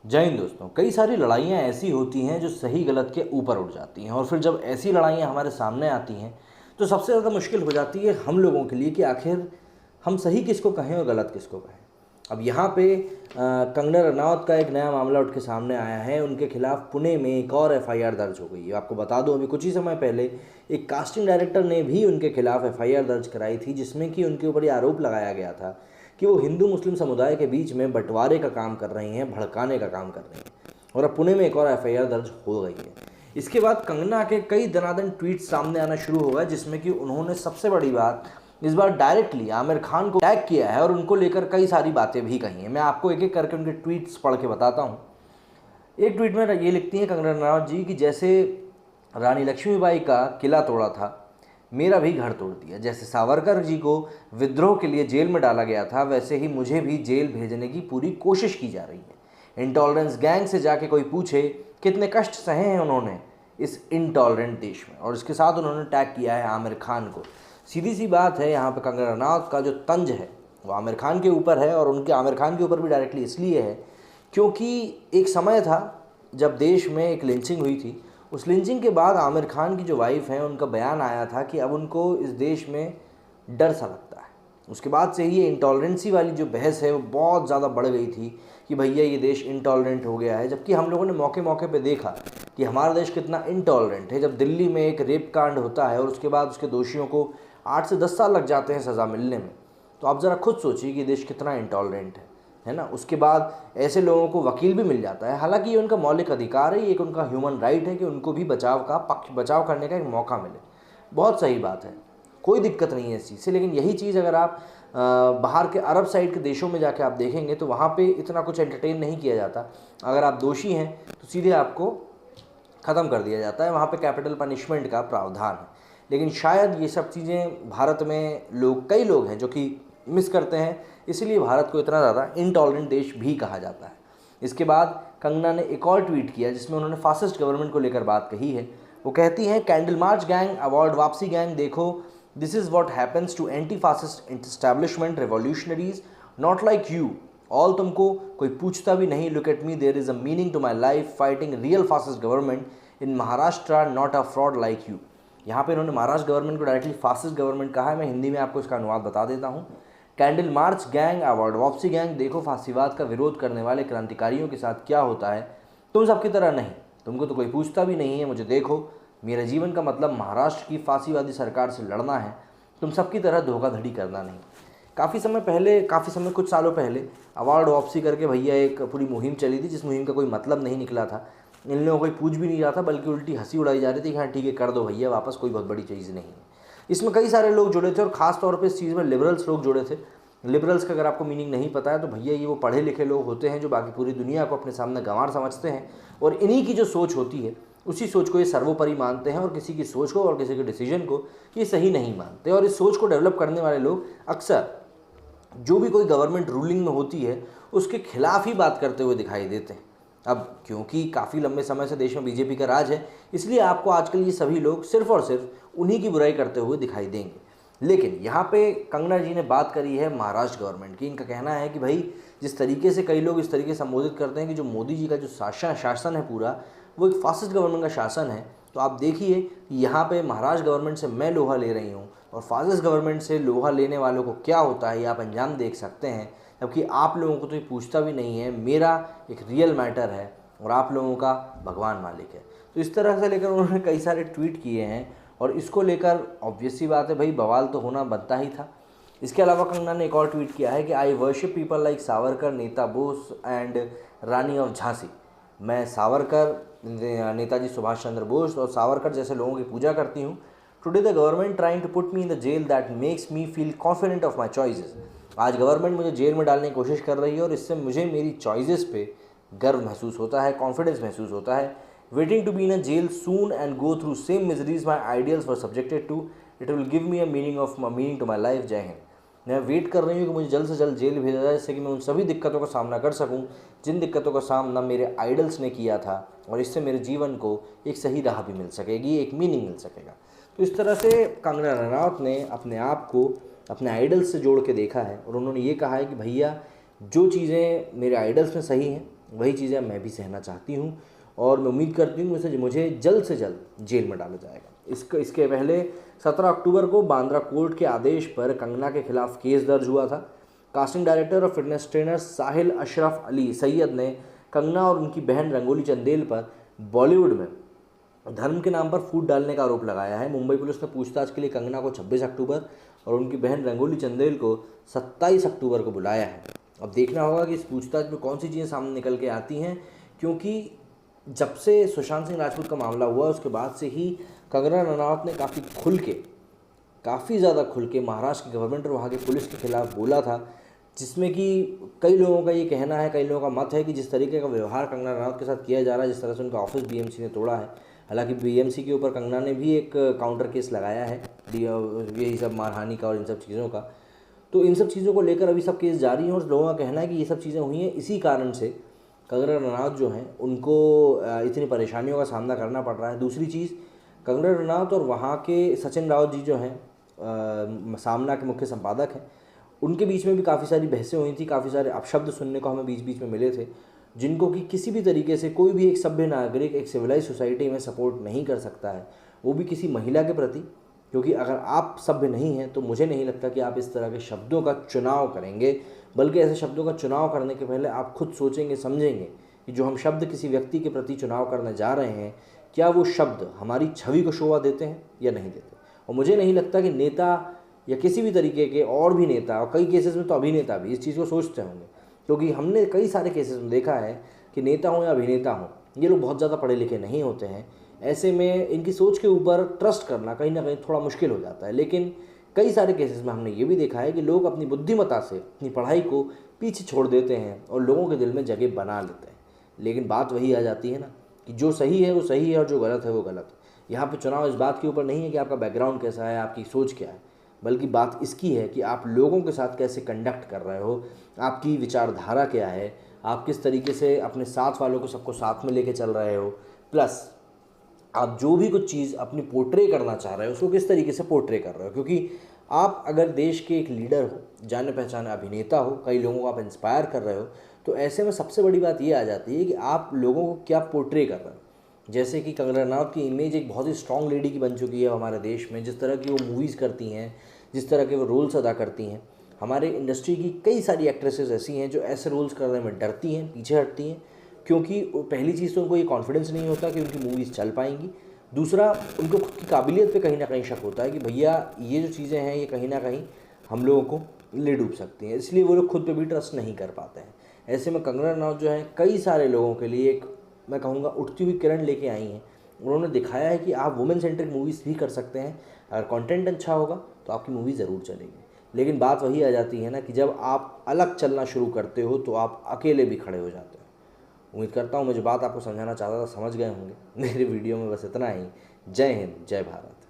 जय हिंद दोस्तों। कई सारी लड़ाइयाँ ऐसी होती हैं जो सही गलत के ऊपर उठ जाती हैं, और फिर जब ऐसी लड़ाइयाँ हमारे सामने आती हैं तो सबसे ज़्यादा मुश्किल हो जाती है हम लोगों के लिए कि आखिर हम सही किसको कहें और गलत किसको कहें। अब यहाँ पे कंगना रनावत का एक नया मामला उठ के सामने आया है। उनके खिलाफ पुणे में एक और एफआईआर दर्ज हो गई है। आपको बता दूं, अभी कुछ ही समय पहले एक कास्टिंग डायरेक्टर ने भी उनके खिलाफ एफआईआर दर्ज कराई थी, जिसमें कि उनके ऊपर ये आरोप लगाया गया था कि वो हिंदू मुस्लिम समुदाय के बीच में बंटवारे का काम कर रही हैं, भड़काने का काम कर रही हैं। और अब पुणे में एक और एफआईआर दर्ज हो गई है। इसके बाद कंगना के कई दनादन ट्वीट्स सामने आना शुरू हो गए, जिसमें कि उन्होंने सबसे बड़ी बात इस बार डायरेक्टली आमिर खान को टैग किया है और उनको लेकर कई सारी बातें भी कही हैं। मैं आपको एक एक करके उनके ट्वीट्स पढ़ के बताता हूँ। एक ट्वीट में ये लिखती हैं कंगना रनावत जी कि जैसे रानी लक्ष्मीबाई का किला तोड़ा था, मेरा भी घर तोड़ दिया। जैसे सावरकर जी को विद्रोह के लिए जेल में डाला गया था, वैसे ही मुझे भी जेल भेजने की पूरी कोशिश की जा रही है। इंटॉलरेंस गैंग से जाके कोई पूछे कितने कष्ट सहे हैं उन्होंने इस इंटॉलरेंट देश में। और इसके साथ उन्होंने टैग किया है आमिर खान को। सीधी सी बात है, यहाँ पे कंगना रनावत का जो तंज है वो आमिर खान के ऊपर है, और उनके आमिर खान के ऊपर भी डायरेक्टली इसलिए है क्योंकि एक समय था जब देश में एक लिंचिंग हुई थी। उस लिंचिंग के बाद आमिर खान की जो वाइफ हैं, उनका बयान आया था कि अब उनको इस देश में डर सा लगता है। उसके बाद से ही ये इंटॉलरेंसी वाली जो बहस है वो बहुत ज़्यादा बढ़ गई थी कि भैया ये देश इंटॉलरेंट हो गया है। जबकि हम लोगों ने मौके मौके पे देखा कि हमारा देश कितना इंटॉलरेंट है। जब दिल्ली में एक रेप कांड होता है और उसके बाद उसके दोषियों को 8 से 10 साल लग जाते हैं सज़ा मिलने में, तो आप ज़रा खुद सोचिए कि देश कितना इंटॉलरेंट है ना। उसके बाद ऐसे लोगों को वकील भी मिल जाता है। हालांकि ये उनका मौलिक अधिकार है, ये एक उनका ह्यूमन राइट है कि उनको भी बचाव करने का एक मौका मिले। बहुत सही बात है, कोई दिक्कत नहीं है इस चीज़ से। लेकिन यही चीज़ अगर आप बाहर के अरब साइड के देशों में जाके आप देखेंगे तो वहाँ पे इतना कुछ एंटरटेन नहीं किया जाता। अगर आप दोषी हैं तो सीधे आपको ख़त्म कर दिया जाता है, वहाँ पे कैपिटल पनिशमेंट का प्रावधान है। लेकिन शायद ये सब चीज़ें भारत में कई लोग हैं जो कि मिस करते हैं, इसलिए भारत को इतना ज़्यादा इंटॉलरेंट देश भी कहा जाता है। इसके बाद कंगना ने एक और ट्वीट किया जिसमें उन्होंने फासिस्ट गवर्नमेंट को लेकर बात कही है। वो कहती हैं, कैंडल मार्च गैंग, अवार्ड वापसी गैंग, देखो this is what happens to anti fascist establishment revolutionaries not like you all. तुमको कोई पूछता भी नहीं। Look at me, there is a meaning to my life, fighting real fascist government in Maharashtra, not a fraud like you. यहाँ पे इन्होंने Maharashtra government को directly fascist government कहा है। मैं हिंदी में आपको इसका अनुवाद बता देता हूँ। कैंडल मार्च गैंग, अवार्ड वापसी गैंग, देखो फांसीवाद का विरोध करने वाले क्रांतिकारियों के साथ क्या होता है। तुम सबकी तरह नहीं, तुमको तो कोई पूछता भी नहीं है। मुझे देखो, मेरे जीवन का मतलब महाराष्ट्र की फांसीवादी सरकार से लड़ना है, तुम सबकी तरह धोखाधड़ी करना नहीं। कुछ सालों पहले अवार्ड वापसी करके भैया एक पूरी मुहिम चली थी, जिस मुहिम का कोई मतलब नहीं निकला था। इन लोगों को कोई पूछ भी नहीं रहा था, बल्कि उल्टी हंसी उड़ाई जा रही थी कि हाँ ठीक है, कर दो भैया वापस, कोई बहुत बड़ी चीज़ नहीं है। इसमें कई सारे लोग जुड़े थे और ख़ास तौर पे इस चीज़ में लिबरल्स लोग जुड़े थे। लिबरल्स का अगर आपको मीनिंग नहीं पता है तो भैया ये वो पढ़े लिखे लोग होते हैं जो बाकी पूरी दुनिया को अपने सामने गंवार समझते हैं, और इन्हीं की जो सोच होती है उसी सोच को ये सर्वोपरि मानते हैं, और किसी की सोच को और किसी के डिसीजन को ये सही नहीं मानते। और इस सोच को डेवलप करने वाले लोग अक्सर जो भी कोई गवर्नमेंट रूलिंग में होती है उसके खिलाफ ही बात करते हुए दिखाई देते हैं। अब क्योंकि काफ़ी लंबे समय से देश में बीजेपी का राज है, इसलिए आपको आजकल ये सभी लोग सिर्फ और सिर्फ उन्हीं की बुराई करते हुए दिखाई देंगे। लेकिन यहाँ पे कंगना जी ने बात करी है महाराष्ट्र गवर्नमेंट की। इनका कहना है कि भाई, जिस तरीके से कई लोग इस तरीके से संबोधित करते हैं कि जो मोदी जी का जो शासन है पूरा, वो एक फासिस्ट गवर्नमेंट का शासन है, तो आप देखिए कि यहाँ पे महाराष्ट्र गवर्नमेंट से मैं लोहा ले रही हूँ और फासिस्ट गवर्नमेंट से लोहा लेने वालों को क्या होता है ये आप अंजाम देख सकते हैं। जबकि आप लोगों को तो ये पूछता भी नहीं है। मेरा एक रियल मैटर है और आप लोगों का भगवान मालिक है। तो इस तरह से लेकर उन्होंने कई सारे ट्वीट किए हैं, और इसको लेकर ऑब्वियस सी बात है भाई, बवाल तो होना बनता ही था। इसके अलावा कंगना ने एक और ट्वीट किया है कि I worship people like Savarkar, Neta Bose and Rani of Jhansi. मैं सावरकर, नेताजी सुभाष चंद्र बोस और सावरकर जैसे लोगों की पूजा करती हूँ। Today the government trying to put me in the jail that makes me feel confident of my choices. आज गवर्नमेंट मुझे जेल में डालने की कोशिश कर रही है और इससे मुझे मेरी चॉइसेस पे गर्व महसूस होता है, कॉन्फिडेंस महसूस होता है। Waiting to be in a jail soon and go through same miseries my ideals were subjected to, it will give me a meaning to my life. जय हिंद। मैं वेट कर रही हूँ कि मुझे जल्द से जल्द जेल भेजा जाए, जिससे कि मैं उन सभी दिक्कतों का सामना कर सकूँ जिन दिक्कतों का सामना मेरे आइडल्स ने किया था, और इससे मेरे जीवन को एक सही राह भी मिल सकेगी, एक मीनिंग मिल सकेगा। तो इस तरह से कंगना रनावत ने अपने आप को अपने आइडल्स से जोड़ के देखा है, और उन्होंने ये कहा है कि भैया, जो चीज़ें मेरे आइडल्स में सही हैं वही चीज़ें मैं भी सहना चाहती हूँ और मैं उम्मीद करती हूँ मुझे जल्द से जल्द जेल में डाला जाएगा। इसके पहले 17 अक्टूबर को बांद्रा कोर्ट के आदेश पर कंगना के खिलाफ केस दर्ज हुआ था। कास्टिंग डायरेक्टर और फिटनेस ट्रेनर साहिल अशरफ अली सैयद ने कंगना और उनकी बहन रंगोली चंदेल पर बॉलीवुड में धर्म के नाम पर फूट डालने का आरोप लगाया है। मुंबई पुलिस ने पूछताछ के लिए कंगना को 26 अक्टूबर और उनकी बहन रंगोली चंदेल को 27 अक्टूबर को बुलाया है। अब देखना होगा कि इस पूछताछ में कौन सी चीज़ें सामने निकल के आती हैं, क्योंकि जब से सुशांत सिंह राजपूत का मामला हुआ उसके बाद से ही कंगना रनावत ने काफ़ी ज़्यादा खुल के महाराष्ट्र की गवर्नमेंट और वहाँ की पुलिस के खिलाफ बोला था, जिसमें कि कई लोगों का ये कहना है, कई लोगों का मत है कि जिस तरीके का व्यवहार कंगना रनावत के साथ किया जा रहा है, जिस तरह से उनका ऑफिस बीएमसी ने तोड़ा है। हालांकि बीएमसी के ऊपर कंगना ने भी एक काउंटर केस लगाया है यही सब मारहानि का और इन सब चीज़ों का। तो इन सब चीज़ों को लेकर अभी सब केस जारी हैं और लोगों का कहना है कि ये सब चीज़ें हुई हैं इसी कारण से कंगना रनावत जो हैं उनको इतनी परेशानियों का सामना करना पड़ रहा है। दूसरी चीज़, कंगना रनावत और वहाँ के सचिन राउत जी जो हैं सामना के मुख्य संपादक हैं, उनके बीच में भी काफ़ी सारी बहसें हुई थी, काफ़ी सारे अपशब्द सुनने को हमें बीच बीच में मिले थे, जिनको कि किसी भी तरीके से कोई भी एक सभ्य नागरिक एक सिविलाइज सोसाइटी में सपोर्ट नहीं कर सकता है, वो भी किसी महिला के प्रति। क्योंकि अगर आप सभ्य नहीं हैं तो मुझे नहीं लगता कि आप इस तरह के शब्दों का चुनाव करेंगे, बल्कि ऐसे शब्दों का चुनाव करने के पहले आप खुद सोचेंगे, समझेंगे कि जो हम शब्द किसी व्यक्ति के प्रति चुनाव करने जा रहे हैं, क्या वो शब्द हमारी छवि को शोभा देते हैं या नहीं देते। और मुझे नहीं लगता कि नेता या किसी भी तरीके के और भी नेता, और कई केसेस में तो अभिनेता भी इस चीज़ को सोचते होंगे, क्योंकि हमने कई सारे केसेस में देखा है कि नेता हों या अभिनेता हों, ये लोग बहुत ज़्यादा पढ़े लिखे नहीं होते हैं। ऐसे में इनकी सोच के ऊपर ट्रस्ट करना कहीं ना कहीं थोड़ा मुश्किल हो जाता है। लेकिन कई सारे केसेस में हमने ये भी देखा है कि लोग अपनी बुद्धिमत्ता से अपनी पढ़ाई को पीछे छोड़ देते हैं और लोगों के दिल में जगह बना लेते हैं। लेकिन बात वही आ जाती है ना कि जो सही है वो सही है और जो गलत है वो गलत है। यहाँ पे चुनाव इस बात के ऊपर नहीं है कि आपका बैकग्राउंड कैसा है, आपकी सोच क्या है, बल्कि बात इसकी है कि आप लोगों के साथ कैसे कंडक्ट कर रहे हो, आपकी विचारधारा क्या है, आप किस तरीके से अपने साथ वालों को सबको साथ में लेके चल रहे हो, प्लस आप जो भी कुछ चीज़ अपनी पोर्ट्रे करना चाह रहे हो उसको किस तरीके से पोर्ट्रे कर रहे हो। क्योंकि आप अगर देश के एक लीडर हो, जाने पहचाने अभिनेता हो, कई लोगों को आप इंस्पायर कर रहे हो, तो ऐसे में सबसे बड़ी बात ये आ जाती है कि आप लोगों को क्या पोर्ट्रे कर रहे हो। जैसे कि कंगना रनावत की इमेज एक बहुत ही स्ट्रॉन्ग लेडी की बन चुकी है हमारे देश में, जिस तरह की वो मूवीज़ करती हैं, जिस तरह के वो रोल्स अदा करती हैं। हमारे इंडस्ट्री की कई सारी एक्ट्रेसेस ऐसी हैं जो ऐसे रोल्स करने में डरती हैं, पीछे हटती हैं, क्योंकि पहली चीज़ तो उनको ये कॉन्फिडेंस नहीं होता कि उनकी मूवीज़ चल पाएंगी। दूसरा, उनको खुद की काबिलियत पे कहीं ना कहीं शक होता है कि भैया ये जो चीज़ें हैं ये कहीं ना कहीं हम लोगों को ले डूब सकती हैं, इसलिए वो लोग खुद पे भी ट्रस्ट नहीं कर पाते हैं। ऐसे में कंगना रनावत जो है कई सारे लोगों के लिए एक, मैं कहूँगा, उठती हुई किरण लेके आई हैं। उन्होंने दिखाया है कि आप वुमेन सेंट्रिक मूवीज़ भी कर सकते हैं, अगर कंटेंट अच्छा होगा तो आपकी मूवी ज़रूर चलेगी। लेकिन बात वही आ जाती है ना कि जब आप अलग चलना शुरू करते हो तो आप अकेले भी खड़े हो जाते हो। उम्मीद करता हूँ मुझे बात आपको समझाना चाहता था समझ गए होंगे। मेरे वीडियो में बस इतना ही। जय हिंद, जय भारत।